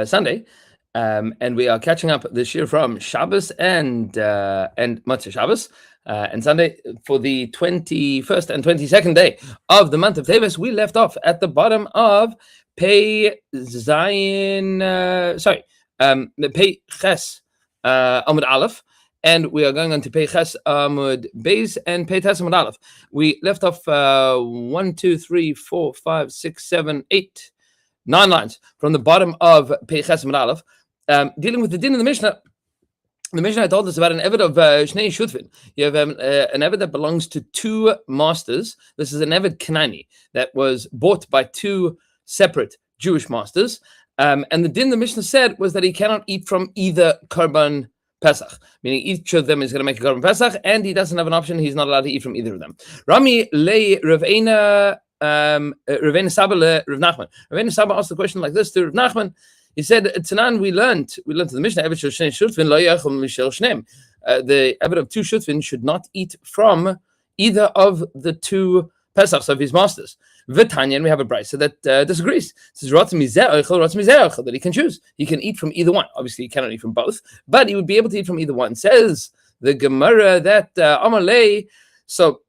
Sunday, and we are catching up this year from Shabbos and Motzei Shabbos and Sunday for the 21st and 22nd day of the month of Teves. We left off at the bottom of Pei Zayin, Pei Ches Amud Aleph, and we are going on to Pei Ches Amud Beis and Pei Tes Amud Aleph. We left off 1, 2, 3, 4, 5, 6, 7, 8. 9 lines from the bottom of Pei Ches Amud Aleph, dealing with the din of the Mishnah. The Mishnah told us about an Eved of Shnei Shutvin. You have an Eved that belongs to two masters. This is an Eved Kanani that was bought by two separate Jewish masters. And the din the Mishnah said was that he cannot eat from either Korban Pesach, meaning each of them is going to make a Korban Pesach, and he doesn't have an option. He's not allowed to eat from either of them. Rami le Ravena Saba le Rav Nachman. Ravena Saba asked the question like this to Rav Nachman. He said, Tanan, we learned to the Mishnah, the Eved of two Shutvin should not eat from either of the two Pesachs of his masters. V'tanya, and we have a brayso that disagrees. It says, that he can choose. He can eat from either one. Obviously, he cannot eat from both, but he would be able to eat from either one. Says the Gemara that Amalei, so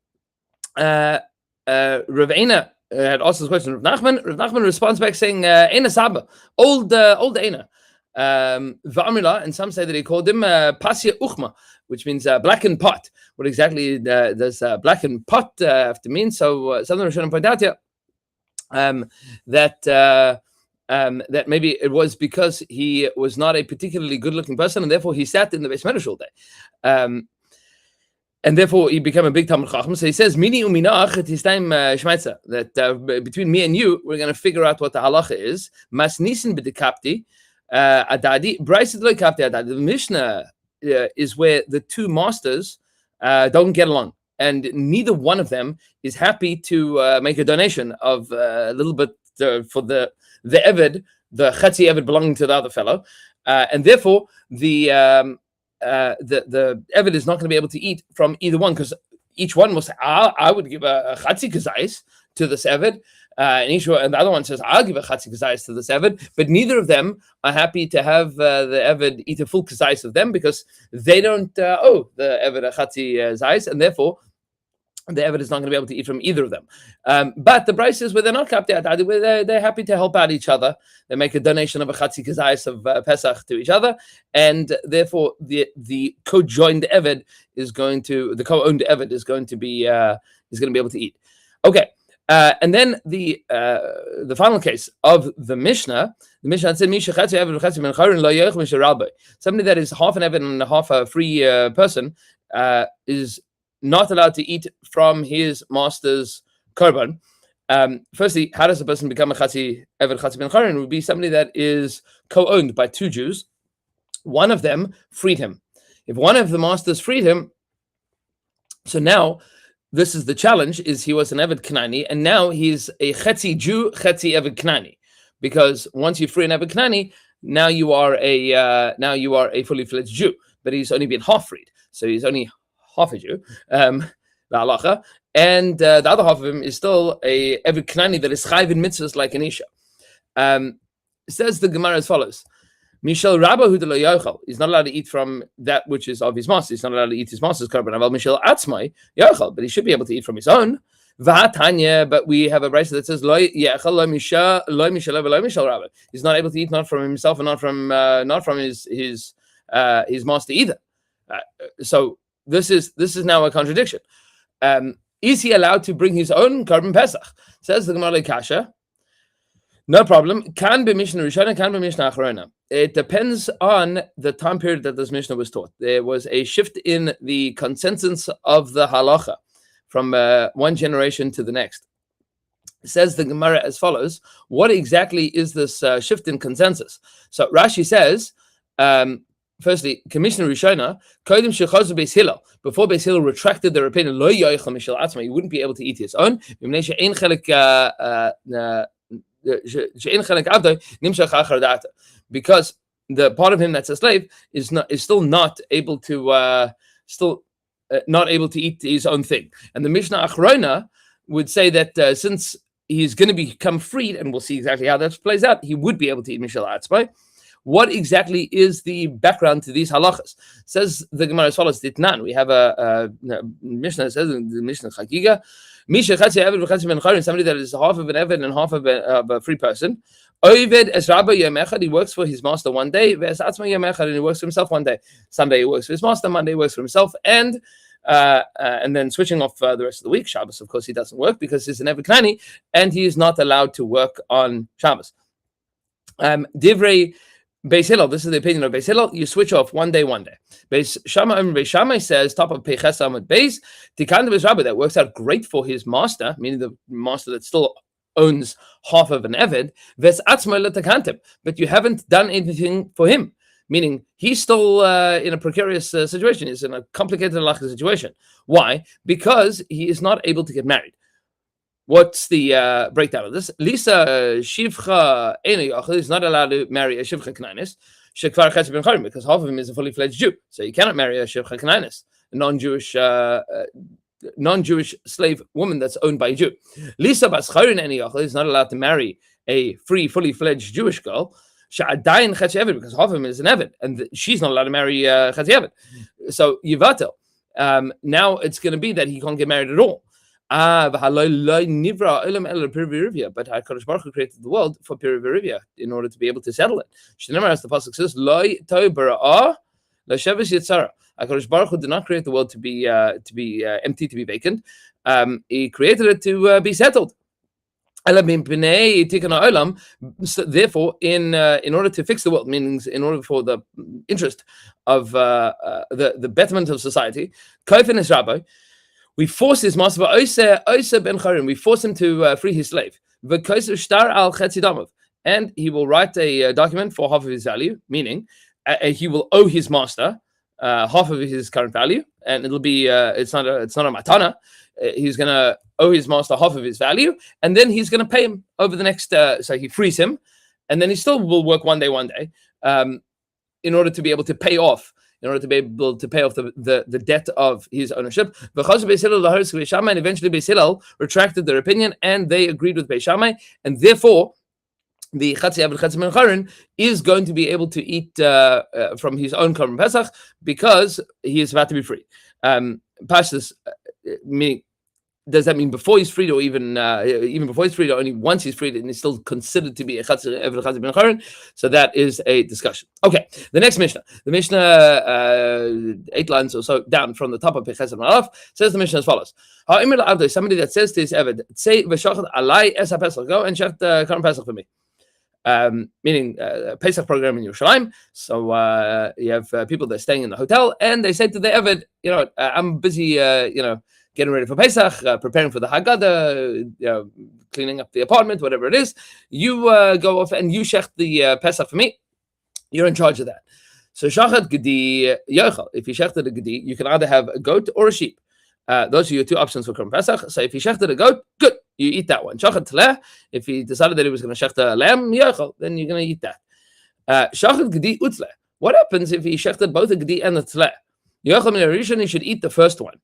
Ravena had asked this question of Rav Nachman. Rav Nachman responds back saying, Eina Saba, old Eina. V'amila, and some say that he called him Pasya Uchma, which means blackened pot. What exactly does blackened pot have to mean? So something I shouldn't point out here, that maybe it was because he was not a particularly good-looking person, and therefore he sat in the Beis Medrash all day. And therefore, he became a big Talmud Chacham. So he says, "Mini uminach at his time shmeitza." That between me and you, we're going to figure out what the halacha is. Mas nisin b'dekapti adadi braysid lo kapti adadi. The Mishnah is where the two masters don't get along, and neither one of them is happy to make a donation of a little bit for the Eved, the Chatzi Eved belonging to the other fellow, and therefore the Eved is not going to be able to eat from either one, because each one will say, I would give a Chatzi Kazais to this Eved, and the other one says, I'll give a Chatzi Kazais to this Eved, but neither of them are happy to have the Eved eat a full Kazais of them, because they don't owe the Eved a Chatzi Kazais, and therefore the Eved is not going to be able to eat from either of them. But the Bryce is where they're not kapti, where they're happy to help out each other. They make a donation of a Chatzi Kazais of Pesach to each other, and therefore the co-joined Eved is going to, the co-owned Eved is going to be able to eat. Okay, and then the final case of the Mishnah said, somebody that is half an Eved and half a free person is not allowed to eat from his master's korban. Firstly, how does a person become a Chatzi Eved Chatzi Ben Chorin? It would be somebody that is co-owned by two Jews. One of them freed him. If one of the masters freed him, so now this is the challenge: is he was an Eved Knani, and now he's a Chetzi Jew, Chetzi Eved Knani, because once you free an Eved Knani, now you are a fully fledged Jew, but he's only been half freed, so he's only half a Jew, the halacha, and the other half of him is still a Eved Knani that is chayv in mitzvahs like an isha. Says the Gemara as follows: Mishal Rabba hu delo yochel. He's not allowed to eat from that which is of his master. He's not allowed to eat his master's korban. Aval Mishal Atzmai yochel, but he should be able to eat from his own. V'hatanya, but we have a brayso that says lo yochel lo mishal Rabba. He's not able to eat not from himself and not from his master either. So this is now a contradiction. Is he allowed to bring his own korban Pesach? Says the Gemara Kasha. No problem. Can be Mishnah Rishona, can be Mishnah Achrona. It depends on the time period that this Mishnah was taught. There was a shift in the consensus of the halacha from one generation to the next. Says the Gemara as follows: what exactly is this shift in consensus? So Rashi says, firstly, Commissioner Rishona, Kodim Shechazu Beis Hillel, before Beis Hillel retracted their opinion, Lo Yoichel Mishal Atzma, he wouldn't be able to eat his own. Because the part of him that's a slave is still not able to eat his own thing. And the Mishnah Achrona would say that since he's going to become freed, and we'll see exactly how that plays out, he would be able to eat Mishal Atzma. What exactly is the background to these halachas? Says the Gemara as follows: Ditnan. We have a Mishnah that says in the Mishnah Chagiga, Misha Chatzi Eved v'Chatzi Ben Charin, somebody that is half of an Eved and half of a free person. Oved es Rabba Yom Echad, he works for his master one day. Ve'es Atzma Yom Echad, and he works for himself one day. Sunday he works for his master, Monday he works for himself, and then switching off the rest of the week. Shabbos, of course, he doesn't work because he's an Eved Knani, and he is not allowed to work on Shabbos. Divrei Beis Hillel, this is the opinion of Beis Hillel, you switch off one day. Beis Shammai says, top of Peches Amud Beis, Tikan Beis Rabbi, that works out great for his master, meaning the master that still owns half of an Eved, Ves Atzma L'Takantem, but you haven't done anything for him, meaning he's still in a precarious situation, he's in a complicated halachic situation. Why? Because he is not able to get married. What's the breakdown of this? Lisa Shivcha is not allowed to marry a Shivcha Knainis, Shekvar Chetz Ben Charim, because half of him is a fully fledged Jew. So you cannot marry a Shivcha Knainis, a non-Jewish slave woman that's owned by a Jew. Lisa Bas Charin is not allowed to marry a free, fully fledged Jewish girl, Sha'adayin Chetz Eved, because half of him is an Eved, and she's not allowed to marry Chetz Eved. So Yivatel. Now it's going to be that he can't get married at all. But HaKadosh Baruch Hu created the world for Pirivirivia in order to be able to settle it. As the pasuk says, HaKadosh Baruch Hu did not create the world to be empty, to be vacant. He created it to be settled. So therefore, in order to fix the world, meaning in order for the interest of the betterment of society, Kofen is Rabbi. We force his master, we force him to free his slave. And he will write a document for half of his value, meaning he will owe his master half of his current value, and it'll be it's not a matana. He's going to owe his master half of his value, and then he's going to pay him over the next. So he frees him, and then he still will work one day, in order to be able to pay off. In order to be able to pay off the debt of his ownership. And eventually Beis Hillel retracted their opinion and they agreed with Beis Shammai, and therefore the Chatzi Eved Chetz Ben Charin is going to be able to eat from his own Korban Pesach because he is about to be free. Pashtus, meaning, does that mean before he's freed, or even before he's freed, or only once he's freed, and he's still considered to be a Chatzi Eved Chetz Ben Charin? So that is a discussion. Okay, the next Mishnah. The Mishnah, 8 lines or so down from the top of Peches Amud Aleph, says the Mishnah as follows: somebody that says to his Eved, "Say v'shachat alai es haPesach, go and shecht Korban Pesach for me." Meaning Pesach program in Yerushalayim. So you have people that are staying in the hotel, and they say to the Eved, I'm busy, getting ready for Pesach, preparing for the Haggadah, cleaning up the apartment, whatever it is. You go off and you shech the Pesach for me. You're in charge of that. So shachat gedi yochel. If you shechted a gedi, you can either have a goat or a sheep. Those are your two options for Korban Pesach. So if he shechted a goat, good, you eat that one. Shachat teleh. If he decided that he was going to shecht a lamb, yochel, then you're going to eat that. Shachat gedi utle. What happens if he shechted both a gedi and a teleh? Yochel min harishon, he should eat the first one.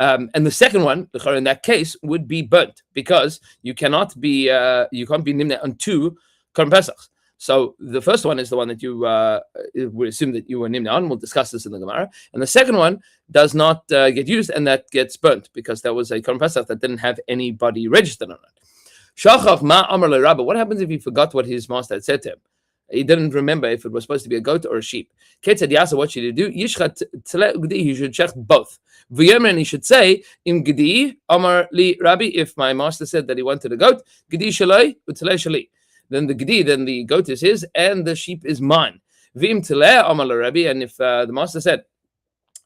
And the second one, in that case, would be burnt because you can't be nimna on two Korban Pesachs. So the first one is the one that you would assume that you were nimna on. We'll discuss this in the Gemara. And the second one does not get used, and that gets burnt because that was a Korban Pesach that didn't have anybody registered on it. Shachach ma amar le Rabba. What happens if he forgot what his master had said to him? He didn't remember if it was supposed to be a goat or a sheep. Ketzad Yasa, what should he do? Yishchat tzle ugdi. He should check both. V'yomer, and he should say, Im gdi amar li Rabbi. If my master said that he wanted a goat, gdi shaloi utzle shali. Then the gdi, then the goat is his, and the sheep is mine. V'im tzle amar le Rabbi. And if the master said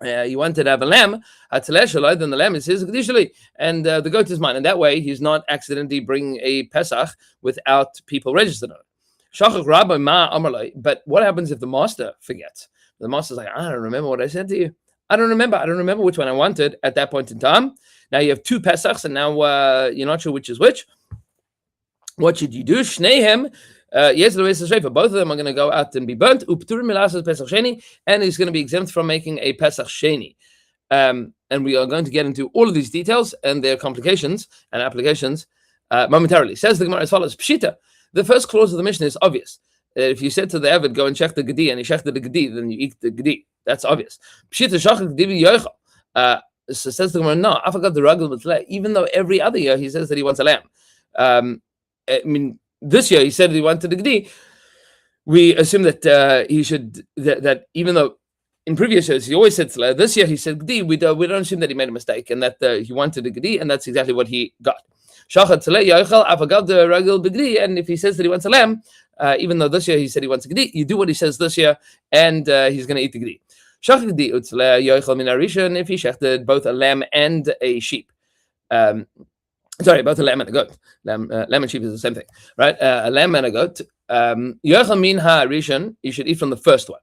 you wanted to have a lamb, then the lamb is his, gdi shali, and the goat is mine. And that way, he's not accidentally bringing a Pesach without people registered on it. But what happens if the master forgets? The master's like, I don't remember what I said to you. I don't remember which one I wanted at that point in time. Now you have two Pesachs, and now you're not sure which is which. What should you do? Shneihem, both of them are going to go out and be burnt. And he's going to be exempt from making a Pesach Sheni. And we are going to get into all of these details and their complications and applications momentarily. Says the Gemara as follows: Pshita. The first clause of the Mishnah is obvious. If you said to the Eved, go and check the Gedi, and he checked the Gedi, then you eat the Gedi. That's obvious. Pshita shachak Gedi yochel. So says the Gemara, no, I forgot the ragel b'tleh. Even though every other year he says that he wants a lamb. I mean, this year he said that he wanted the Gedi. We assume that he should, that even though in previous years he always said tzleh, this year he said Gedi, we don't assume that he made a mistake and that he wanted the Gedi, and that's exactly what he got. Shachat tzleh yochel, I forgot the ragel b'Gedi, and if he says that he wants a lamb, even though this year he said he wants a Gedi, you do what he says this year, and he's going to eat the Gedi. Shachak Gedi utzleh yochel min harishon, if he shechted both a lamb and a sheep. Sorry, both a lamb and a goat. Lamb and sheep is the same thing, right? A lamb and a goat. Yochel min harishon, you should eat from the first one.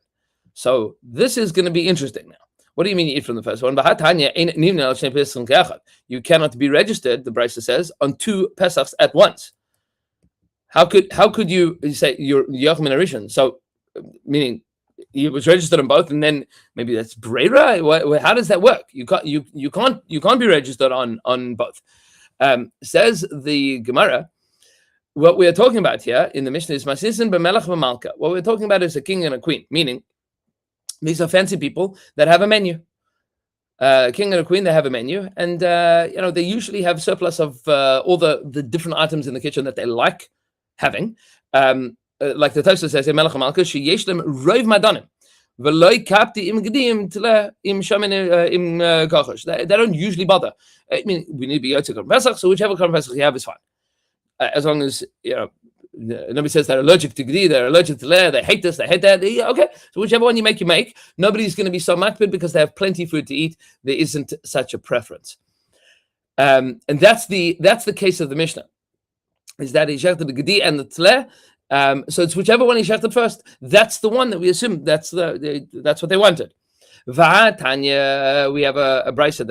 So this is going to be interesting now. What do you mean you eat from the first one? You cannot be registered, the Brisa says, on 2 Pesachs at once. How could you say you're Yochel min harishon? So meaning he was registered on both, and then maybe that's Breira. How does that work? You can't be registered on both. Says the Gemara, what we are talking about here in the Mishnah is Masisin b'melech v'malka. What we're talking about is a king and a queen, meaning these are fancy people that have a menu. A king and a queen, they have a menu, and they usually have surplus of all the different items in the kitchen that they like having. Like the Tosfos says, "Melech Malka sheyesh lem rov madanim, v'loy kapti im gedim tla im shamin im kachosh." They don't usually bother. I mean, we need to be yotzei korban pesach, so whichever korban pesach you have is fine, as long as nobody says they're allergic to gedi, they're allergic to leah, they hate this, they hate that. Okay, so whichever one you make. Nobody's going to be so makpid because they have plenty of food to eat. There isn't such a preference, and that's the case of the Mishnah. Is that he shechted the gedi and the tleh. So it's whichever one he shechted first. That's the one that we assume. That's what they wanted. Tanya, we have a brisa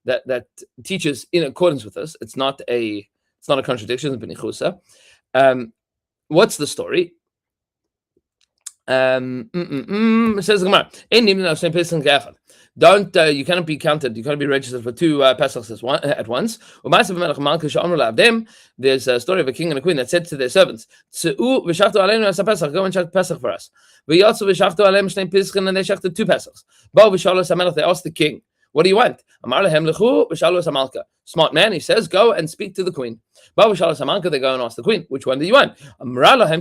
that teaches in accordance with us. It's not a contradiction. It's benichusa. What's the story? It says the Gemara, don't you cannot be counted, you cannot be registered for 2 Pesachs at once. There's a story of a king and a queen that said to their servants, go and check Pesach for us. And they shechted 2 Pesachs. They asked the king, what do you want? Smart man, he says, go and speak to the queen. They go and ask the queen, which one do you want?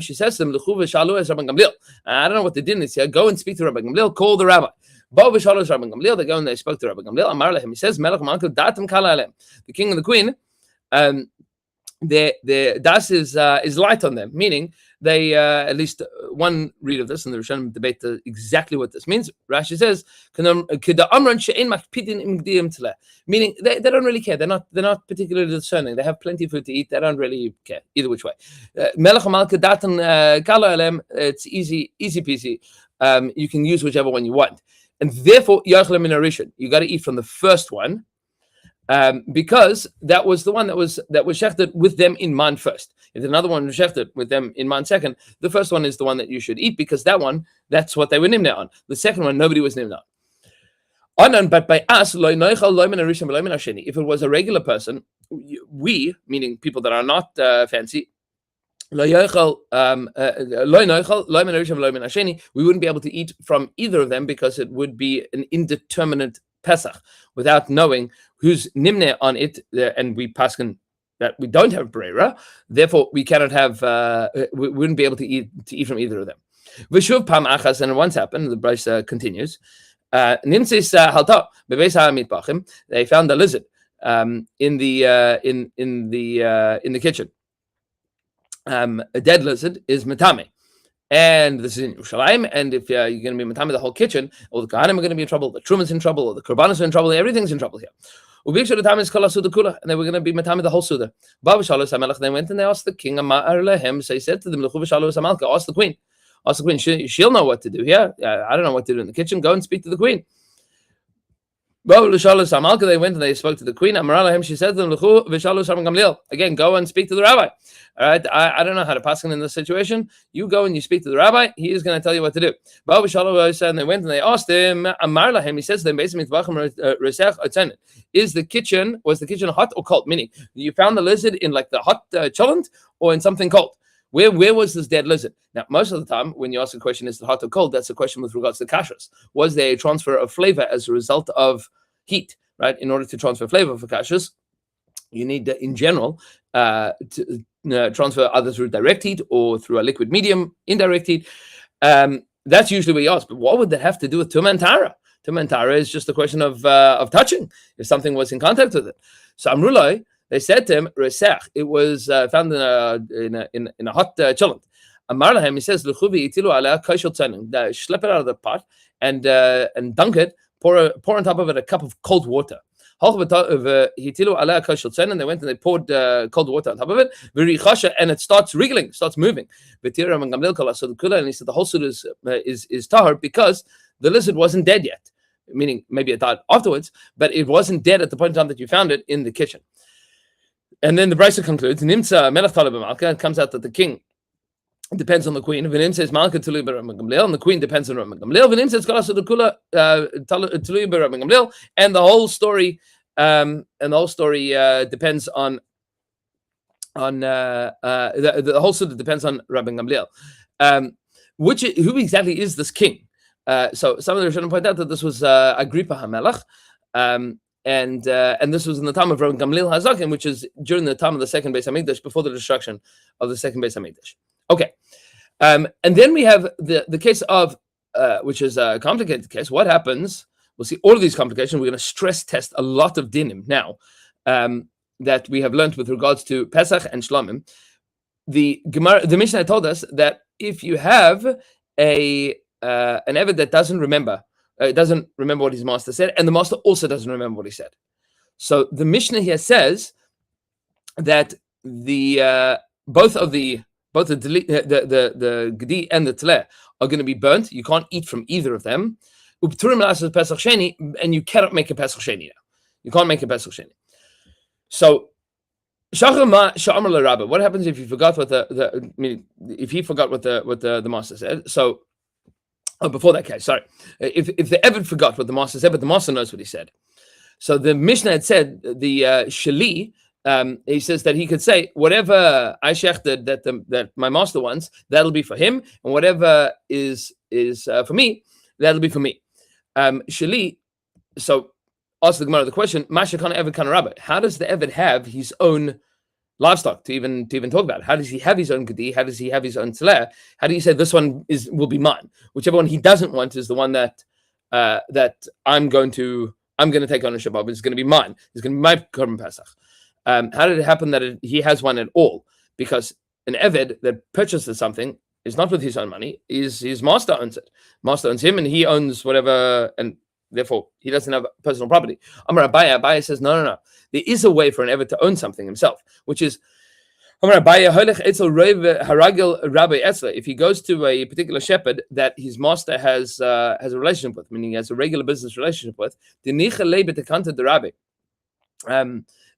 She says to them, I don't know what they did in this here. Go and speak to Rabbi Gamliel, call the rabbi. They go and they spoke to Rabbi Gamliel. He says, the king and the queen, their das is light on them, meaning they at least one read of this, and the Rishonim debate exactly what this means. Rashi says, meaning they don't really care. They're not particularly discerning. They have plenty of food to eat. They don't really care either which way. It's easy peasy. You can use whichever one you want, and therefore you got to eat from the first one. Because that was the one that was shechted with them in mind first. If another one was shechted with them in mind second, the first one is the one that you should eat because that's what they were nimna on. The second one, nobody was nimna on. But by us, if it was a regular person, we, meaning people that are not fancy, we wouldn't be able to eat from either of them because it would be an indeterminate Pesach without knowing who's nimne on it, and we paskin that we don't have breira, therefore we cannot have we wouldn't be able to eat from either of them. V'shuv pam achas, and it once happened, the brisa continues. Nimsis halta bebeis ha'mitbachim, they found a lizard in the kitchen. A dead lizard is metame. And this is in Yerushalayim, and if you're going to be matame the whole kitchen, all the Kohanim are going to be in trouble, the Truman's in trouble, or the Korbanos are in trouble, everything's in trouble here. And they were going to be matame the whole Suda. They went and they asked the king, so he said to them, ask the queen. She'll know what to do here. I don't know what to do in the kitchen. Go and speak to the queen. They went and they spoke to the queen. She said to them, again, go and speak to the rabbi. All right, I don't know how to pass in this situation. You go and you speak to the rabbi. He is going to tell you what to do. And they went and they asked him. He says to them, was the kitchen hot or cold? Meaning, you found the lizard in like the hot cholent or in something cold. Where was this dead lizard? Now, most of the time, when you ask a question, is it hot or cold? That's a question with regards to kashrus. Was there a transfer of flavor as a result of heat? Right? In order to transfer flavor for kashrus, you need, in general, to transfer either through direct heat or through a liquid medium, indirect heat. That's usually what you ask. But what would that have to do with tumah and tara? Tumah and tara is just a question of touching, if something was in contact with it. So Amrulai, they said to him, resech. It was found in a hot cholent. Amar lahem, he says, l'chuvi itilu aleh kashel tzanim. Schlep it out of the pot and dunk it. Pour on top of it a cup of cold water. And they went and they poured cold water on top of it, and it starts wriggling, starts moving. And he said the whole suit is tahor because the lizard wasn't dead yet, meaning maybe it died afterwards, but it wasn't dead at the point in time that you found it in the kitchen. And then the Brisa concludes, Nimtza melech talib b'malka, it comes out that the king depends on the queen. V'nim says Malka tului b'Rabban Gamliel, and the queen depends on Rabban Gamliel. V'nim says Kalasu Kula tului b'Rabban Gamliel, and the whole story depends on the whole story depends on Rabban Gamliel. Who exactly is this king? So some of the Rishonim point out that this was Agrippa HaMelech, and this was in the time of Rabban Gamliel Hazakin, which is during the time of the second Beis Hamikdash, before the destruction of the second Beis Hamikdash. Okay, and then we have the case of which is a complicated case. What happens? We'll see all of these complications. We're going to stress test a lot of dinim now that we have learned with regards to Pesach and Shlamim. The Mishnah told us that if you have an Eved that doesn't remember what his master said, and the master also doesn't remember what he said. So the Mishnah here says that both the Gedi and the Tleh are going to be burnt. You can't eat from either of them. And you cannot make a Pesach Sheni now. You can't make a Pesach Sheni. So, what happens if you forgot what if he forgot what the master said? So, before that case, sorry. If the Eved forgot what the master said, but the master knows what he said. So the Mishnah had said, the Shali, he says that he could say, whatever I shechted that my master wants, that'll be for him, and whatever is for me, that'll be for me. Shali, so ask the Gemara the question, Masha kana Eved kana Rabbi. How does the Eved have his own livestock to even talk about it? How does he have his own Gedi? How does he have his own Tleh? How do you say this one will be mine? Whichever one he doesn't want is the one that I'm going to take ownership of. It's going to be mine. It's going to be my Korban Pesach. How did it happen that he has one at all? Because an Eved that purchases something is not with his own money. His master owns it. Master owns him, and he owns whatever, and therefore he doesn't have personal property. Amar Abaye says, no. There is a way for an Eved to own something himself, which is if he goes to a particular shepherd that his master has a relationship with, meaning he has a regular business relationship with,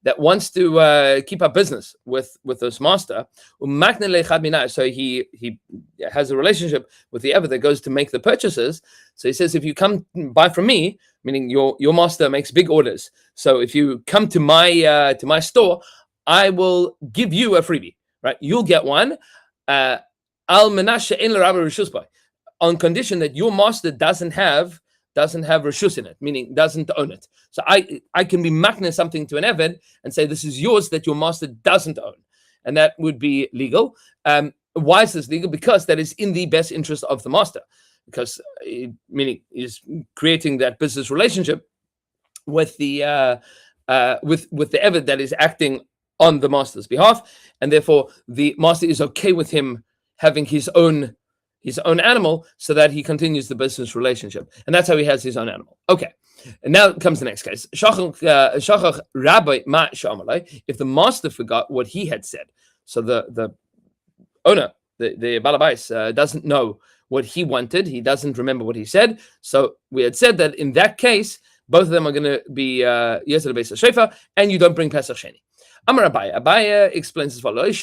that wants to keep up business with this master, so he has a relationship with the Eved that goes to make the purchases. So he says, if you come buy from me, meaning your master makes big orders, so if you come to my store, I will give you a freebie, right? You'll get one, on condition that your master doesn't have reshus in it, meaning doesn't own it. So I can be makna something to an Eved and say this is yours that your master doesn't own, and that would be legal. Why is this legal? Because that is in the best interest of the master, because meaning is creating that business relationship with the Eved that is acting on the master's behalf, and therefore the master is okay with him having his own animal, so that he continues the business relationship, and that's how he has his own animal. Okay, and now comes the next case. Shachach Rabbi ma shamalai. If the master forgot what he had said, so the owner, the balabais, doesn't know what he wanted, he doesn't remember what he said. So we had said that in that case, both of them are going to be yes al beis shefa, and you don't bring Pesach Sheni. Amar Abaye. Abaye explains as follows: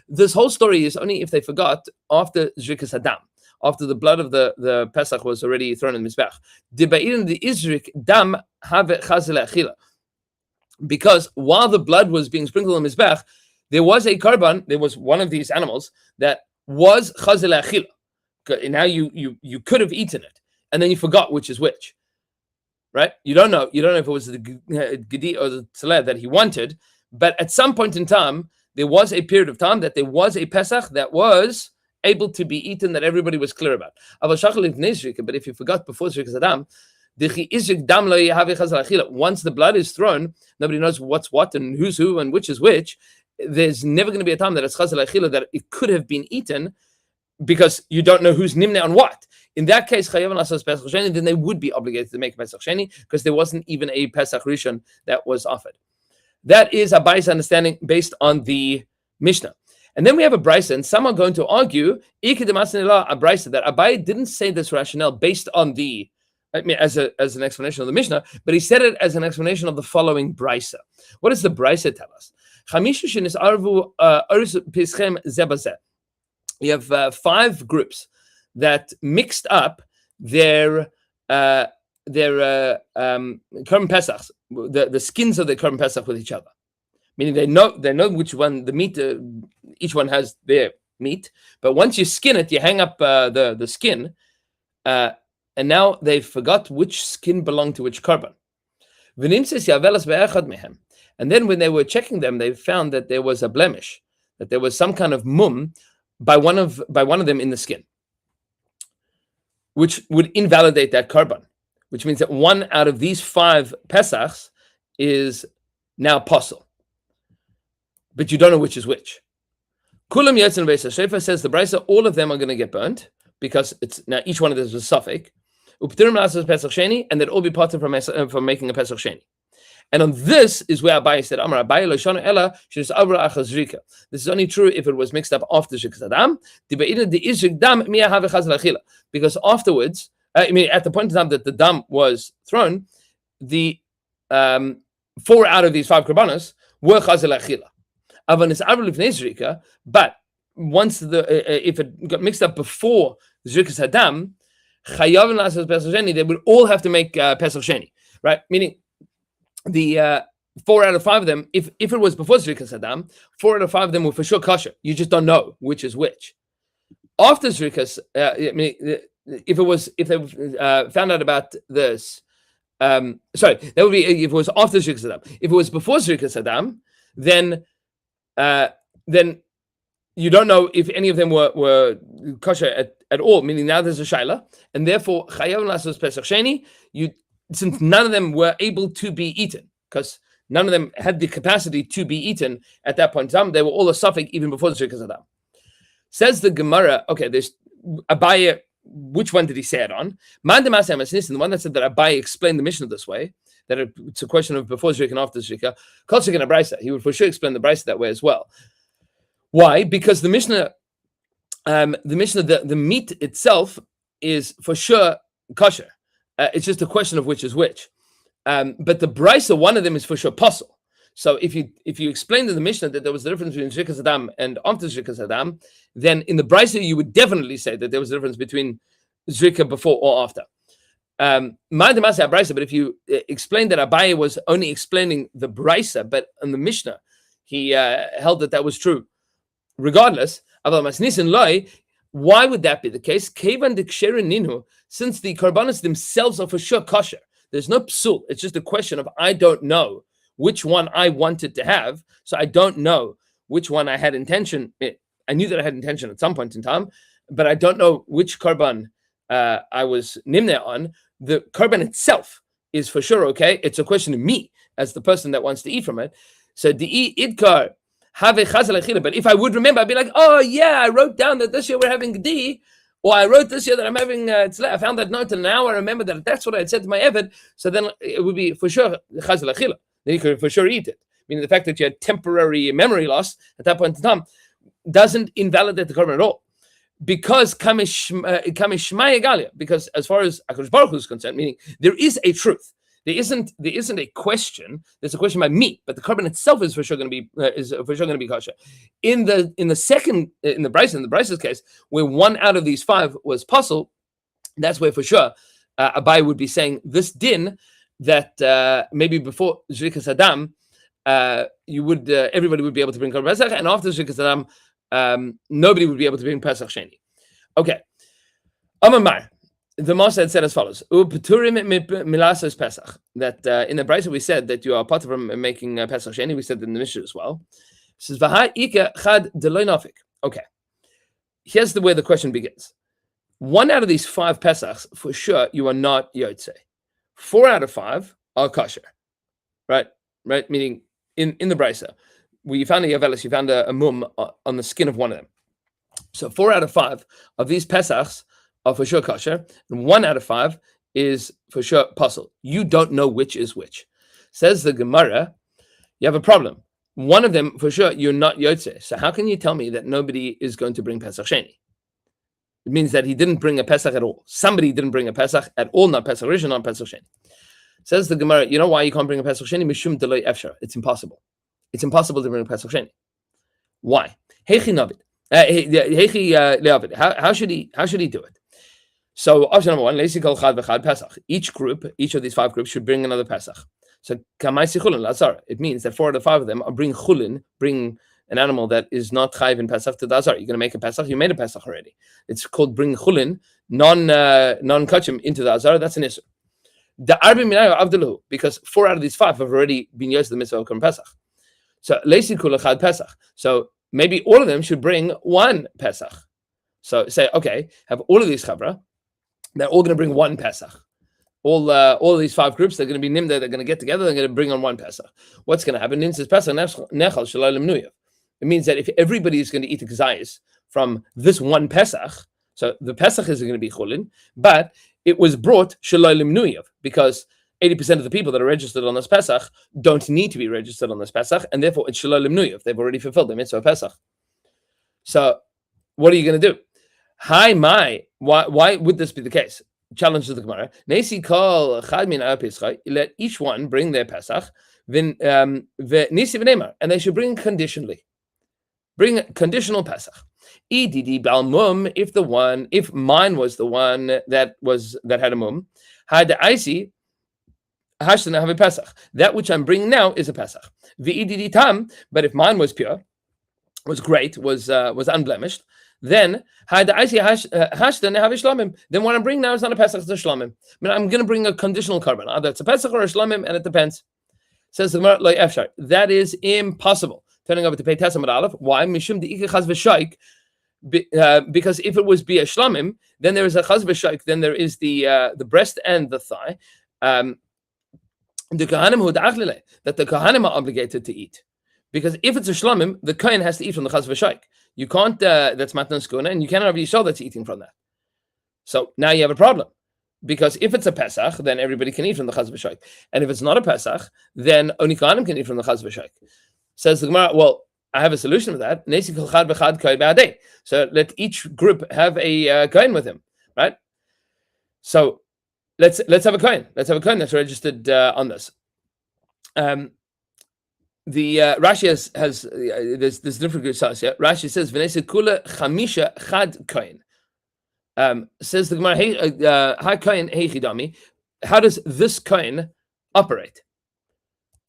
this whole story is only if they forgot after Zrikas Hadam, after the blood of the Pesach was already thrown in the Mizbech. Because while the blood was being sprinkled on the Mizbech, there was a korban, there was one of these animals that was chazal achila. Now you could have eaten it, and then you forgot which is which, right? You don't know if it was the gedi or the tzaleh that he wanted, but at some point in time, there was a period of time that there was a Pesach that was able to be eaten, that everybody was clear about. But if you forgot before Zrikas Adam, once the blood is thrown, nobody knows what's what and who's who and which is which. There's never going to be a time that it's chazal achila, that it could have been eaten, because you don't know who's nimne on what. In that case, then they would be obligated to make a Pesach Sheni, because there wasn't even a Pesach Rishon that was offered. That is Abai's understanding based on the Mishnah. And then we have a brisa, and some are going to argue a brisa that Abai didn't say this rationale based on the, as an explanation of the Mishnah, but he said it as an explanation of the following brisa. What does the brisa tell us? You have 5 groups that mixed up their Korban Pesachs, the skins of the Korban Pesach with each other. Meaning they know which one the meat, each one has their meat. But once you skin it, you hang up the skin, and now they forgot which skin belonged to which korban. And then when they were checking them, they found that there was a blemish, that there was some kind of mum by one of them in the skin, which would invalidate that korban, which means that one out of these 5 Pesachs is now possible. But you don't know which is which. Kulam Yetzin Beis HaShefa says the brisa, all of them are going to get burnt, because it's now each one of them is a suffix. Uptirim Lasas Pesach Sheni, and they'll all be part from making a Pesach Sheni. And on this is where Abai said, Amar Abai lo shanu ela she's avra achas zrika. This is only true if it was mixed up after Zrikas Adam. Because afterwards, at the point in time that the dam was thrown, the 4 out of these 5 korbanos were chazal achila. But once if it got mixed up before Zrikas Adam, they would all have to make Pesach Sheni, right? Meaning the 4 out of 5 of them, if it was before Zrikas Adam, 4 out of 5 of them were for sure kosher. You just don't know which is which. After Zrikas, if they found out about this, that would be if it was after Zrikas Adam. If it was before Zrikas Adam, then you don't know if any of them were kosher at all. Meaning now there's a shaila, and therefore chayav lasos Pesach Sheni. Since none of them were able to be eaten, because none of them had the capacity to be eaten at that point in time, they were all a suffix even before the Zrikas Adam. Says the Gemara, okay, there's Abaye, which one did he say it on? Man de Maseh HaMasnisin, the one that said that Abaye explained the Mishnah this way, that it's a question of before Zrika and after Zrika, Kol Sheken HaBraisa, he would for sure explain the Braisa that way as well. Why? Because the Mishnah, the meat itself is for sure kosher. It's just a question of which is which. But the brisa, one of them is for sure possible. So if you explained in the Mishnah that there was a difference between Zrikas Adam and after Zrikas Adam, then in the brisa you would definitely say that there was a difference between Zrika before or after. But if you explained that Abaye was only explaining the brisa, but in the Mishnah he held that was true. Regardless, why would that be the case? Since the korbanos themselves are for sure kosher, there's no psul. It's just a question of I don't know which one I wanted to have, so I don't know which one I had intention. I knew that I had intention at some point in time, but I don't know which korban I was nimne on. The korban itself is for sure okay. It's a question of me as the person that wants to eat from it. So the idkar have a chazal achila. But if I would remember, I'd be like, oh yeah, I wrote down that this year we're having gedi. Or I wrote this year that I'm having tzleh. I found that note, and now I remember that that's what I had said to my Eved. So then it would be for sure chazal achila. Then you could for sure eat it. Meaning the fact that you had temporary memory loss at that point in time doesn't invalidate the korban at all. Because kamishmaya galia. Because as far as HaKadosh Baruch Hu is concerned, meaning there is a truth. There isn't a question. There's a question by me, but the korban itself is for sure going to be kosher. In the Brisa's case, where 1 out of these 5 was puzzle, that's where for sure Abai would be saying this din that maybe before Zrikas Adam, everybody would be able to bring Korban Pesach, and after Shirkas Adam, nobody would be able to bring Pesach Sheni. Okay. Amamar. The Master had said as follows: "U'peturim milasas Pesach." That in the Brisa we said that you are part from making Pesach Sheni. We said in the Mishnah as well. It says V'ha ika chad deloy nafik. Okay, here's where the question begins. 1 out of these 5 Pesachs, for sure, you are not Yotze. 4 out of 5 are kosher, right? Right, meaning in the Brisa, we found a Yavelis, you found a mum on the skin of one of them. So 4 out of 5 of these Pesachs are for sure kosher, and 1 out of 5 is for sure puzzle. You don't know which is which. Says the Gemara, you have a problem. 1 of them for sure you're not Yotze. So how can you tell me that nobody is going to bring Pesach Sheni? It means that he didn't bring a Pesach at all. Somebody didn't bring a Pesach at all, not Pesach Rishon, not Pesach Sheni. Says the Gemara, you know why you can't bring a Pesach Sheni? Mishum delay efshar. It's impossible. It's impossible to bring a Pesach Sheni. Why? Heichi navid. How should he do it? So option number 1, leisi kol chad v'chad Pesach. Each of these 5 groups should bring another Pesach. So kamaisi chulin lazar. It means that 4 out of 5 of them are bring chulin, bring an animal that is not chayiv in Pesach to the azar. You're going to make a Pesach. You made a Pesach already. It's called bring chulin, non-kachim into the azar. That's an issue. The arbi minayu avdalu, because 4 out of these 5 have already been used to the mitzvah of Korban Pesach. So leisi kol chad Pesach. So maybe all of them should bring 1 Pesach. So say, okay, have all of these chavra, they're all going to bring 1 Pesach. All of these 5 groups, they're going to be nimda, they're going to get together, they're going to bring on 1 Pesach. What's going to happen? It means that if everybody is going to eat the kazayis from this 1 Pesach, so the Pesach is going to be chulin, but it was brought shalai limnuyev, because 80% of the people that are registered on this Pesach don't need to be registered on this Pesach, and therefore it's shalai limnuyev. They've already fulfilled the mitzvah Pesach. So what are you going to do? Why would this be the case? Challenge to the Gemara. Nesi kol chad min pesach. Let each one bring their Pesach. Then nisi v'neimar, and they should bring conditionally. Bring a conditional Pesach. Edidi balmum. If mine was the one that had a mum, had the icy. Hashtana have a Pesach. That which I'm bringing now is a Pesach. V'edidi tam. But if mine was pure, was great, was unblemished, then had the icy hashtana have a shlamim. Then what I'm bringing now is not a Pesach, it's a shlamim. I mean, I'm going to bring a conditional korban. Either it's a Pesach or a shlamim, and it depends. Says the Gemara like efshar. That is impossible. Turning over to Pei Tesam Aleph. Why? Mishum de'ike chaz v'shaik. Because if it was be a shlamim, then there is a chaz v'shaik. Then there is the breast and the thigh. The kohanim hu da'achlile, that the kohanim are obligated to eat. Because if it's a shlamim, the kohen has to eat from the chaz v'shaik. You can't. That's matan skuna, and you cannot have yishol that's eating from that. So now you have a problem. Because if it's a Pesach, then everybody can eat from the chaz v'shaik. And if it's not a Pesach, then only kohanim can eat from the chaz v'shaik. Says the Gemara, well, I have a solution for that. So let each group have a kohen with him, right? So let's have a kohen. Let's have a kohen that's registered on this. The Rashi has there's different groups here. Rashi says v'nesa kula chamisha chad kohen. Says the Gemara, hey, hi kohen hey chidami. How does this kohen operate?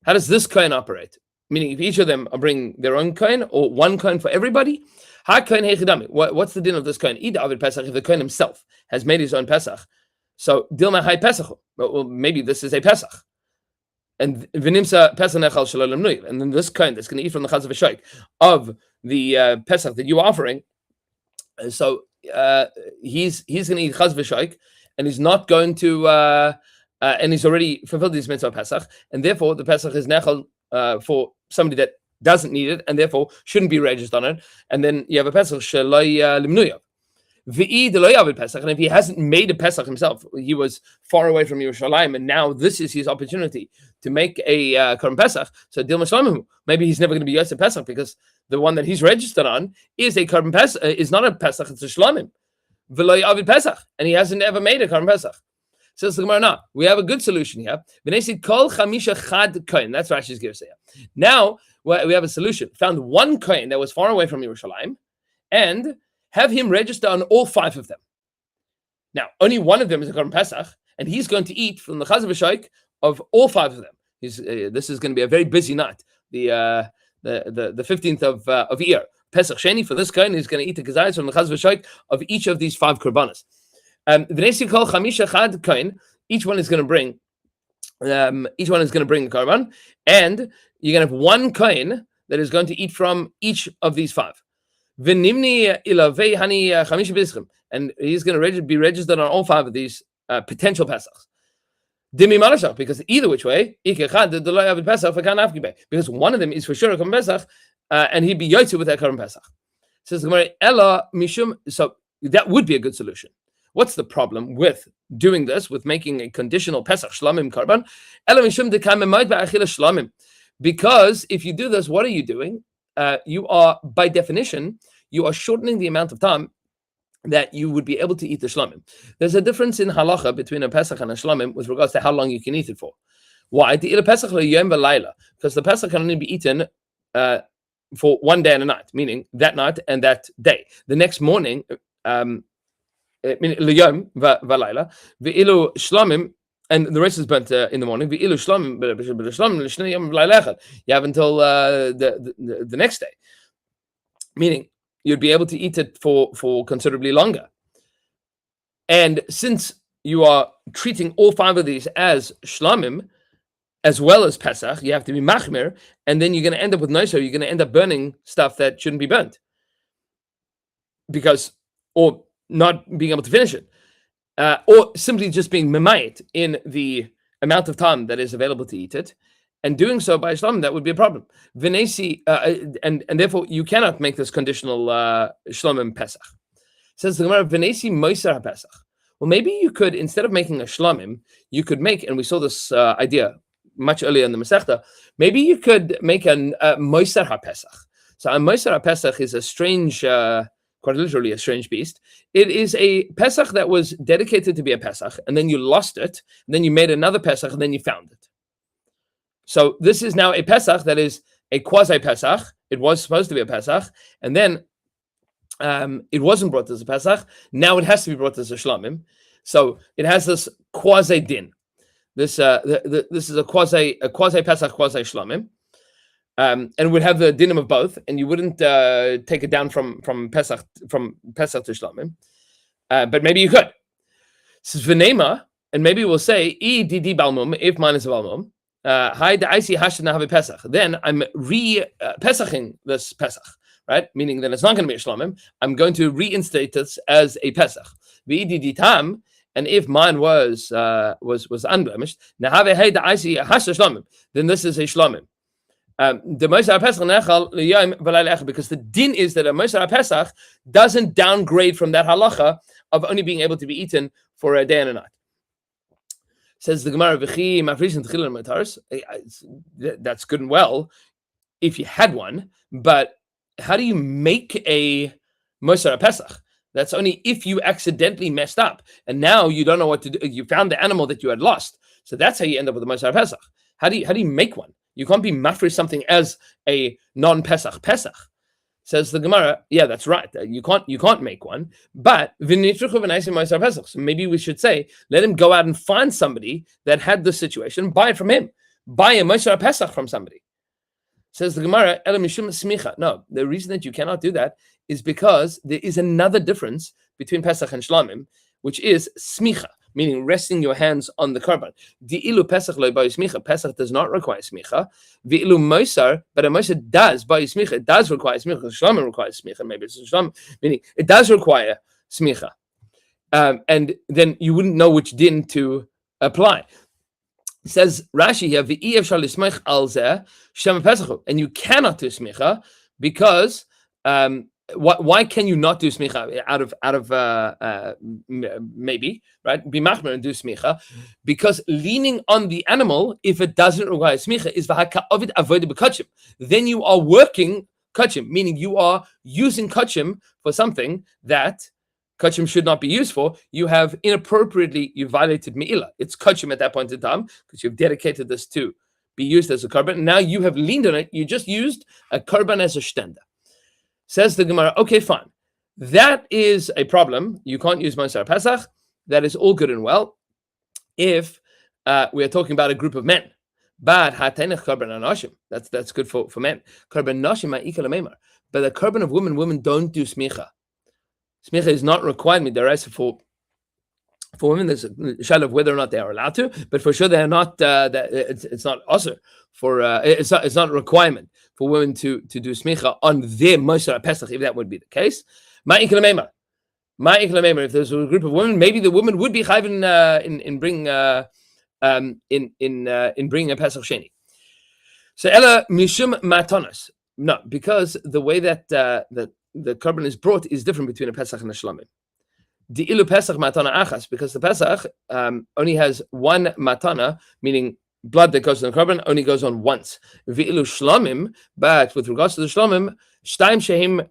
How does this kohen operate? Meaning, if each of them are bringing their own kohen or one kohen for everybody, ha kohen hechidami. What's the din of this kohen? Ida avid Pesach. If the kohen himself has made his own Pesach, so dilma hai Pesach. Well, maybe this is a Pesach, and v'nimsa Pesach nechal shalom nuy. And then this kohen that's going to eat from the chaz v'shaik of the Pesach that you are offering, so he's going to eat chaz v'shaik, and he's not going to, and he's already fulfilled his mitzvah Pesach, and therefore the Pesach is nechal. For somebody that doesn't need it and therefore shouldn't be registered on it, and then you have a Pesach shalai limnuyav. V'i deloy avid Pesach, and if he hasn't made a Pesach himself, he was far away from Yerushalayim, and now this is his opportunity to make a Korban Pesach. So dilma shlamim, maybe he's never going to be Yosef Pesach because the one that he's registered on is a Korban Pesach, is not a Pesach, it's a shlamim. V'loy avid Pesach, and he hasn't ever made a Korban Pesach. Says the Gemara, no, we have a good solution here. That's Rashi's Girseh. Now we have a solution. Found one kohen that was far away from Yerushalayim, and have him register on all 5 of them. Now, only one of them is a Korban Pesach, and he's going to eat from the chaz v'shaik of all 5 of them. This is going to be a very busy night. the 15th of Iyar. Pesach Sheni, for this kohen, he's going to eat the kazayis from the chaz v'shoik of each of these 5 korbanos. V'nesi kol chamisha chad kohen, each one is going to bring a korban, and you're going to have one kohen that is going to eat from each of these 5. V'nimni ilavei hani chamisha b'dischim, and he's going to be registered on all 5 of these potential Pesachs. Dimi malashach, because either which way, because one of them is for sure a korban Pesach, and he'd be yotze with that korban Pesach. Says the Gemara, Ella mishum. So that would be a good solution. What's the problem with doing this, with making a conditional Pesach shlamim korban? Ella mishum dekamemait ba'achila shlamim. Because if you do this, what are you doing? You are, by definition, you are shortening the amount of time that you would be able to eat the shlamim. There's a difference in halacha between a Pesach and a shlamim with regards to how long you can eat it for. Why? Because the Pesach can only be eaten for one day and a night, meaning that night and that day. The next morning, and the rest is burnt in the morning. You have until the next day, meaning you'd be able to eat it for considerably longer. And since you are treating all 5 of these as shlamim, as well as Pesach, you have to be machmir, and then you're going to end up with noiser. You're going to end up burning stuff that shouldn't be burnt, or not being able to finish it, or simply just being memayit in the amount of time that is available to eat it, and doing so by shlamim, that would be a problem. V'nesi, and therefore you cannot make this conditional shlamim Pesach. Says the Gemara, v'nesi moiser Pesach. Well, maybe you could, instead of making a shlamim, you could make, and we saw this idea much earlier in the Masechta, maybe you could make a moiser HaPesach. So a moiser HaPesach is a strange, quite literally a strange beast. It is a Pesach that was dedicated to be a Pesach, and then you lost it, and then you made another Pesach, and then you found it. So this is now a Pesach that is a quasi-Pesach. It was supposed to be a Pesach, and then it wasn't brought as a Pesach. Now it has to be brought as a shlamim. So it has this quasi-din. This is a quasi Pesach, quasi shlamim, and would have the dinim of both, and you wouldn't take it down from Pesach to shlamim, but maybe you could. This is v'nema, and maybe we'll say didi balmum, if mine is a balmum. Hi da isi hashna have a Pesach. Then I'm pesaching this Pesach, right? Meaning that it's not going to be a shlamim. I'm going to reinstate this as a Pesach. V'ididi tam. And if mine was unblemished, then this is a shlamim. Because the din is that a Moser HaPesach doesn't downgrade from that halacha of only being able to be eaten for a day and a night. Says the Gemara, that's good and well if you had one, but how do you make a Moser HaPesach? That's only if you accidentally messed up, and now you don't know what to do. You found the animal that you had lost, so that's how you end up with the Maseches Pesach. How do you make one? You can't be mafri something as a non-Pesach Pesach. Says the Gemara, yeah, that's right. You can't make one. But so maybe we should say, let him go out and find somebody that had this situation, buy it from him, buy a Maseches Pesach from somebody. Says the Gemara, no, the reason that you cannot do that is because there is another difference between Pesach and Shlamim, which is smicha, meaning resting your hands on the korban. Di'ilu Pesach lo by smicha. Pesach does not require smicha. V'ilu Moser, but a Moser does by smicha. It does require smicha. Shlamim requires smicha. Maybe it's Shlamim, meaning it does require smicha. And then you wouldn't know which din to apply. It says Rashi here, v'iev shal lismich al zeh shem Pesach, and you cannot do smicha because why can you not do smicha out of maybe, right? Be machmer and do smicha because leaning on the animal, if it doesn't require smicha, is v'haka'avid avodah b'kachim. Then you are working kachim, meaning you are using kachim for something that kachim should not be used for. You have you violated me'ilah. It's kachim at that point in time because you've dedicated this to be used as a korban. Now you have leaned on it. You just used a korban as a shtenda. Says the Gemara, okay, fine. That is a problem. You can't use Moser Pesach. That is all good and well if we are talking about a group of men. But hatenech korban anashim. That's good for men. Korban nashim ma'ikal meimar. But the korban of women don't do smicha. Smicha is not required midaraisa for women. There's a shadow of whether or not they are allowed to, but for sure they are not. It's not usher for. It's not a requirement for women to do smicha on their Moshe Pesach, if that would be the case. Ma'ikal meimar. If there's a group of women, maybe the woman would be chayv in bringing bringing a Pesach Sheni. So ella mishum matanas. No, because the way that the korban is brought is different between a Pesach and a Shlamim. The ilu Pesach matana achas, because the Pesach only has one matana, meaning blood that goes on the korban only goes on once. V'ilu Shlamim, but with regards to the Shlamim, shtaim shehim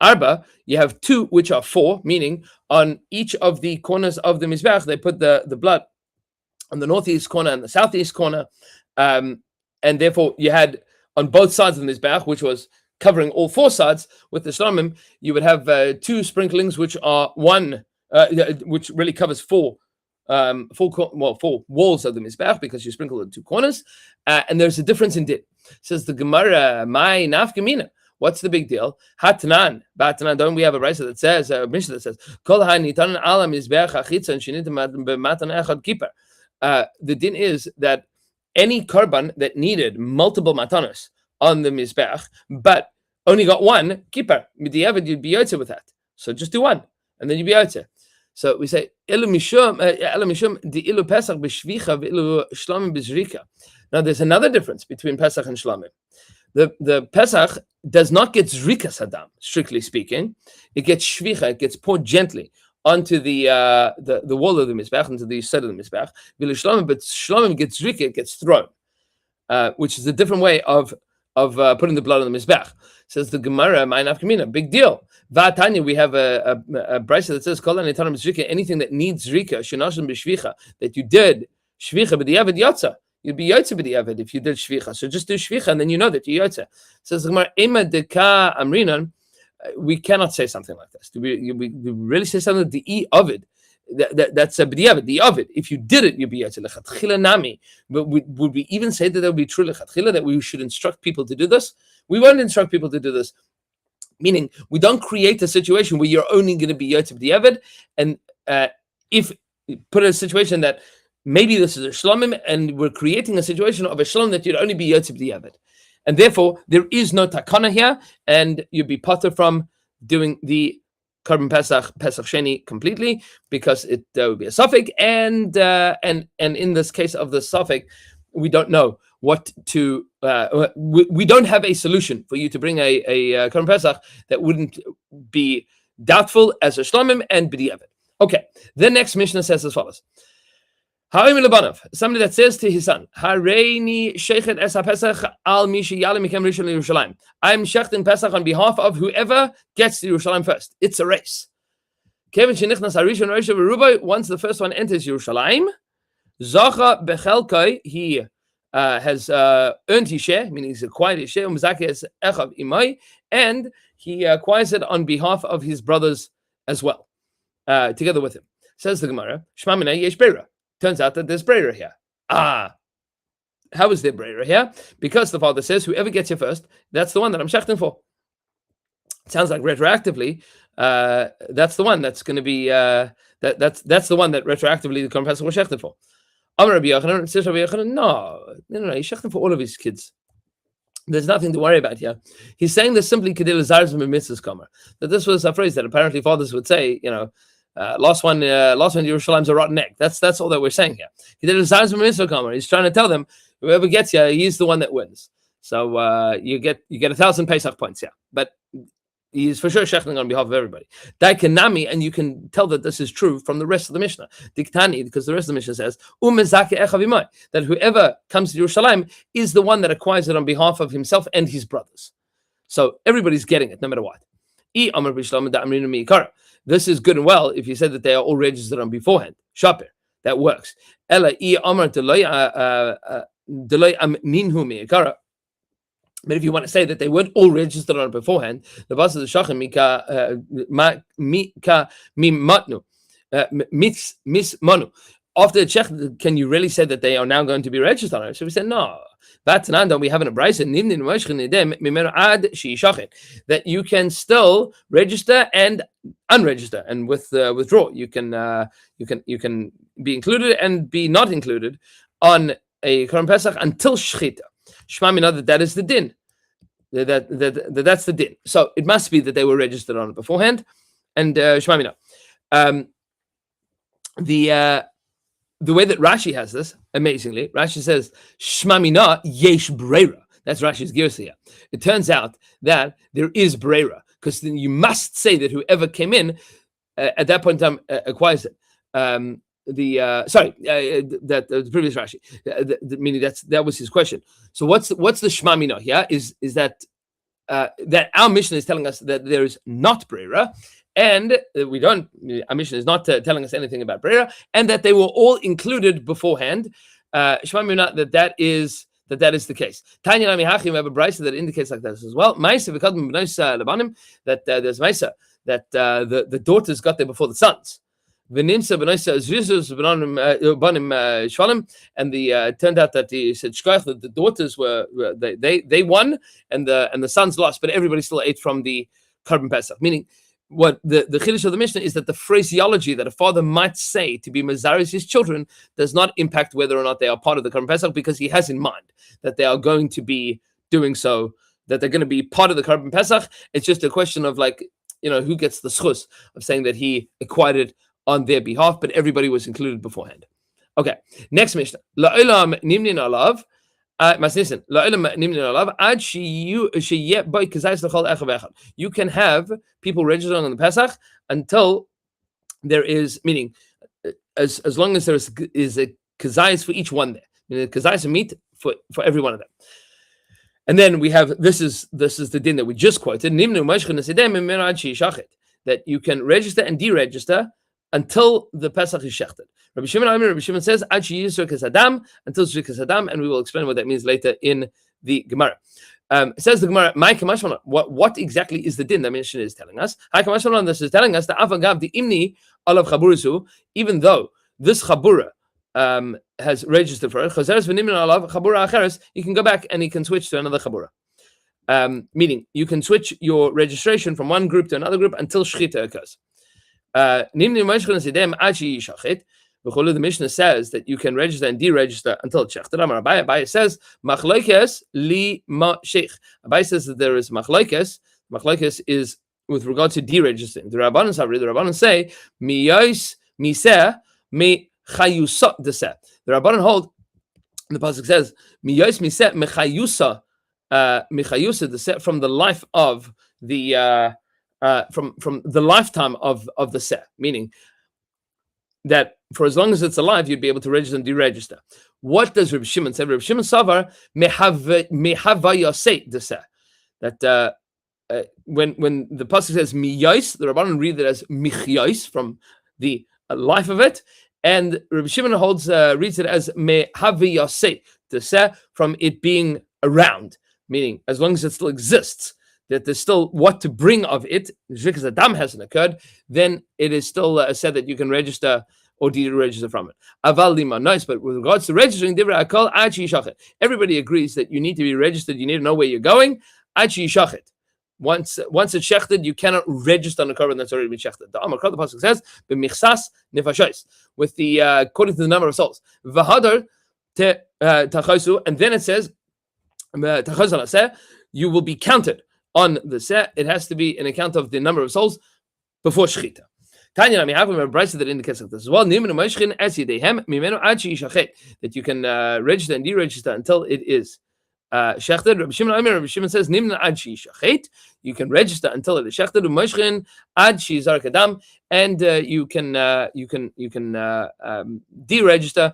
arba, you have two which are four, meaning on each of the corners of the mizbeach they put the blood on the northeast corner and the southeast corner, and therefore you had on both sides of the mizbeach, which was covering all four sides. With the shlamim, you would have two sprinklings, which are one, which really covers four walls of the mizbeach, because you sprinkle the two corners, and there's a difference in dit. Says the Gemara, my nafkamina. What's the big deal? Hatnan, Batanan. Don't we have a brisa that says, a mishnah that says, Kol ha'nitan ala mizbeach hachitza and shinitim b'matan echad kippur. The din is that any korban that needed multiple matanos on the mizbeach, but only got one kippur, midiavad, you'd be yotze with that. So just do one, and then you'd be yotze. So we say, Elu mishum di ilu pesach b'shvicha v'ilu shlamim b'zrika. Now there's another difference between Pesach and shlamim. The Pesach does not get zrikas hadam, strictly speaking. It gets shvicha, it gets poured gently onto the wall of the mizbeach, into the side of the mizbeach. But shlamim gets zrika, it gets thrown, which is a different way of putting the blood on the mizbeach. Says the Gemara, ma'inav kamina, big deal. Va'atanya, we have a brisa that says kol ha'nitanam zrika, anything that needs zrika, shenashim b'shvicha, that you did shvicha b'diavad yatsa. You'd be yotze b'diavad if you did shvicha. So just do shvicha, and then you know that you're yotze. Says the Gemara, ema deka amrinan. We cannot say something like this. Do we really say something like the ovid? That's a b'diavad, the ovid. If you did it, you'd be yotze lechatchila nami. But would we even say that would be true lechatchila, that we should instruct people to do this? We won't instruct people to do this. Meaning, we don't create a situation where you're only going to be yotze b'diavad, and if you put in a situation that maybe this is a shlamim, and we're creating a situation of a shlam that you'd only be yotze b'diavad. And therefore, there is no takana here, and you'd be potter from doing the korban Pesach Sheni completely, because it would be a suffix, and in this case of the suffix, we don't know what to. We don't have a solution for you to bring a korban Pesach that wouldn't be doubtful as a shlamim and b'diavad. Okay, the next Mishnah says as follows. Somebody that says to his son, Hareini sheichet es ha-Pesach al mi sheyalim mikem rishon Yerushalayim. I'm shechting Pesach on behalf of whoever gets to Yerushalayim first. It's a race. Kevin shenichnas harishon reishav v'rubai. Once the first one enters Yerushalayim, zacha bechelkai, he has earned his share, meaning he's acquired his share, umzakeh echav imai, and he acquires it on behalf of his brothers as well, together with him. Says the Gemara, Shma minei yesh beira. Turns out that there's brera here. How is there brera here? Because the father says, whoever gets here first, that's the one that I'm shechting for. It sounds like retroactively, that's the one that's going to be, that's the one that retroactively the korban Pesach was shechted for. Amar Rabbi Yochanan, says Rabbi Yochanan, no, he's shechting for all of his kids. There's nothing to worry about here. He's saying this simply kedil zarzim mitzvahs kamer. That this was a phrase that apparently fathers would say, last one Yerushalayim's a rotten egg. That's all that we're saying here. He's trying to tell them whoever gets here, he's the one that wins. So you get 1,000 Pesach points here. But he's for sure shechting on behalf of everybody. Daikanami, and you can tell that this is true from the rest of the Mishnah. Diktani, because the rest of the Mishnah says that whoever comes to Yerushalayim is the one that acquires it on behalf of himself and his brothers. So everybody's getting it, no matter what. This is good and well if you said that they are all registered on beforehand. Shaper, that works. But if you want to say that they weren't all registered on beforehand, the Bas of the Shachem Mika Mimatu Mismanu. after the check, can you really say that they are now going to be registered on it? So we said no. We have in a brayse that you can still register and unregister, and withdraw. You can be included and be not included on a Korban Pesach until Shechita. Shema mina that is the din. That's the din. So it must be that they were registered on it beforehand, and Shema mina. The way that Rashi has this, amazingly, Rashi says, Shema mina yesh breira. That's Rashi's girsa here. It turns out that there is breira, because then you must say that whoever came in at that point in time acquires it. The previous Rashi, meaning that was his question. So what's the Shema mina here? Is that that our mission is telling us that there is not breira, and our mission is not telling us anything about breira, and that they were all included beforehand. Shema mina that is the case. Tanya nami hachim, we have a brayse that indicates like this as well. Ma'aseh v'kadmim b'nos lebanim, that there's ma'aseh that the daughters got there before the sons. V'nimsa b'nos zrizus banim shvalim, and turned out that he said shkoyach that the daughters they won and the sons lost, but everybody still ate from the Korban Pesach. Meaning, what the chiddush of the Mishnah is that the phraseology that a father might say to be mazaris his children does not impact whether or not they are part of the Korban Pesach, because he has in mind that they are going to be doing so, that they're going to be part of the Korban Pesach. It's just a question of who gets the schus of saying that he acquired it on their behalf, but everybody was included beforehand. Okay, next Mishnah. La'olam nimnin alav. You can have people registered on the Pesach until there is, meaning as long as there is a kazayas for each one there, meaning the kazayas meat for every one of them. And then we have this is the din that we just quoted, that you can register and deregister until the Pesach is shechted. Rabbi Shimon says, until Zrikas Adam, and we will explain what that means later in the Gemara. It says the Gemara, what exactly is the din that Mishnah is telling us? This is telling us that Avagav the Imni Olav Chaburizu, even though this Chabura has registered for it, he can go back and he can switch to another Chabura. Meaning, you can switch your registration from one group to another group until Shechita occurs. The Mishnah says that you can register and deregister until Shechted. Abaye says machlokes li ma sheikh. Abaye says that there is machlokes. Machlokes is with regard to deregistering. The Rabbanan say miyos miseh me chayusa deseh. The Rabbanan hold. The pasuk says miyos miseh mechayusa deseh, from the life of the from the lifetime of the seh, meaning that for as long as it's alive, you'd be able to register and deregister. What does Rabbi Shimon say? Rabbi Shimon savar mehavayaseh deseh. That when the pasuk says miyos, the Rabbanan read it as michyos, from the life of it, and Rabbi Shimon reads it as mehavayaseh deseh, from it being around, meaning as long as it still exists, that there's still what to bring of it. Because Adam hasn't occurred, then it is still said that you can register or deregister from it. Aval lima nice, but with regards to registering, everybody agrees that you need to be registered. You need to know where you're going. Once it's shechted, you cannot register on a korban that's already been shechted. The pasuk says b'michsas nefashos, with the according to the number of souls. V'hadar tachosu, and then it says you will be counted on the set. It has to be an account of the number of souls before shechita. Tanya, we have a brayse that indicates like this as well. That you can register and deregister until it is shechted. Rabbi Shimon says you can register until it is shechted. And you can deregister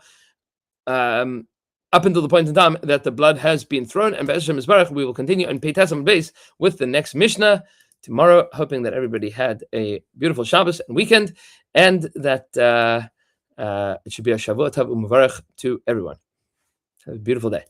up until the point in time that the blood has been thrown. And we will continue and pay Tesam base with the next Mishnah tomorrow, hoping that everybody had a beautiful Shabbos and weekend, and that it should be a Shavuot Tov U'Mevarech to everyone. Have a beautiful day.